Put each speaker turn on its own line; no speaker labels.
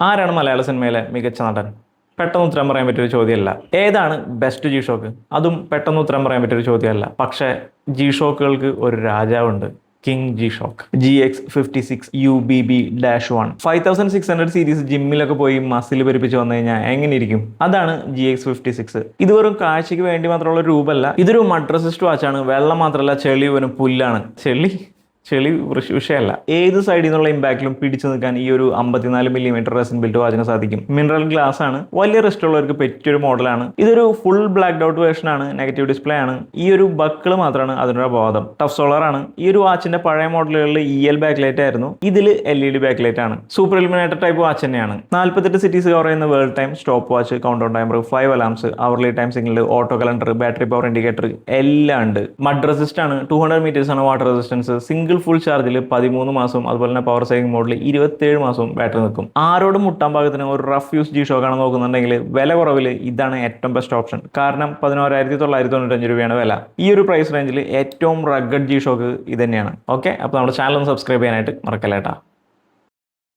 ആരാണ് മലയാള സിനിമയിലെ മികച്ച നടൻ? പെട്ടെന്ന് ഉത്തരം പറയാൻ പറ്റിയൊരു ചോദ്യമല്ല. ഏതാണ് ബെസ്റ്റ് ജി ഷോക്ക്? അതും പെട്ടെന്ന് ഉത്തരം പറയാൻ പറ്റിയൊരു ചോദ്യമല്ല. പക്ഷേ ജി ഷോക്കുകൾക്ക് ഒരു രാജാവുണ്ട്. King G shock GX56UBB-1 5600 series ജിമ്മിലൊക്കെ പോയി മസിൽ പെരുപ്പിച്ച് വന്നു കഴിഞ്ഞാൽ എങ്ങനെ ഇരിക്കും? അതാണ് GX56. ഇത് വെറും കാഴ്ചയ്ക്ക് വേണ്ടി മാത്രമുള്ള രൂപമല്ല. ഇതൊരു മഡ് റെസിസ്റ്റ് വാച്ചാണ്. വെള്ളം മാത്രമല്ല, ചെളി വരും പുല്ലാണ്. ചെളി വിഷയമല്ല. ഏത് സൈഡിൽ നിന്നുള്ള ഇമ്പാക്റ്റിലും പിടിച്ചു നിൽക്കാൻ ഈ ഒരു 54mm റെസിൻ ബിൽറ്റ് വാച്ചിന് സാധിക്കും. മിനറൽ ഗ്ലാസ് ആണ്. വലിയ റിസ്റ്റ് ഉള്ളവർക്ക് പറ്റിയൊരു മോഡലാണ്. ഇതൊരു ഫുൾ ബ്ലാക്ക്ഡ് ഔട്ട് വേർഷൻ ആണ്. നെഗറ്റീവ് ഡിസ്പ്ലേ ആണ്. ഈ ഒരു ബക്കിൾ മാത്രമാണ് അതിനൊരു ബോധം. ടഫ് സോളർ ആണ്. ഈ ഒരു വാച്ചിന്റെ പഴയ മോഡലുകളിൽ EL ബാക്ക് ലൈറ്റ് ആയിരുന്നു. ഇതിൽ LED ബാക്ക് ലൈറ്റ് ആണ്. സൂപ്പർ ഇലുമിനേറ്റഡ് ടൈപ്പ് വാച്ച് തന്നെയാണ്. 48 സിറ്റീസ് കവർ ചെയ്യുന്ന world time, stop watch, count down timer, 5 alarms, hourly time signal, auto calendar, battery power indicator എല്ലാം ഉണ്ട്. മഡ് റെസിസ്റ്റ് ആണ്. 200 മീറ്റേഴ്സ് ആണ് water resistance. Single full ചാർജിൽ 13 മാസവും അതുപോലെ തന്നെ പവർ സേവിംഗ് മോഡിൽ 27 മാസവും ബാറ്ററി നിൽക്കും. ആരോടും മുട്ടാൻ പാകത്തിന് ഒരു റഫ് യൂസ് ജി ഷോക്ക് ആണ് നോക്കുന്നുണ്ടെങ്കിൽ വില കുറവിൽ ഇതാണ് ഏറ്റവും ബെസ്റ്റ് ഓപ്ഷൻ. കാരണം 11,995 രൂപയാണ് വില. ഈ ഒരു പ്രൈസ് റേഞ്ചിൽ ഏറ്റവും റഗ്ഗഡ് ജി ഷോക്ക് ഇത് തന്നെയാണ്. ഓക്കെ, അപ്പോൾ നമ്മുടെ ചാനൽ ഒന്ന് സബ്സ്ക്രൈബ് ചെയ്യാനായിട്ട് മറക്കല്ലേട്ടാ.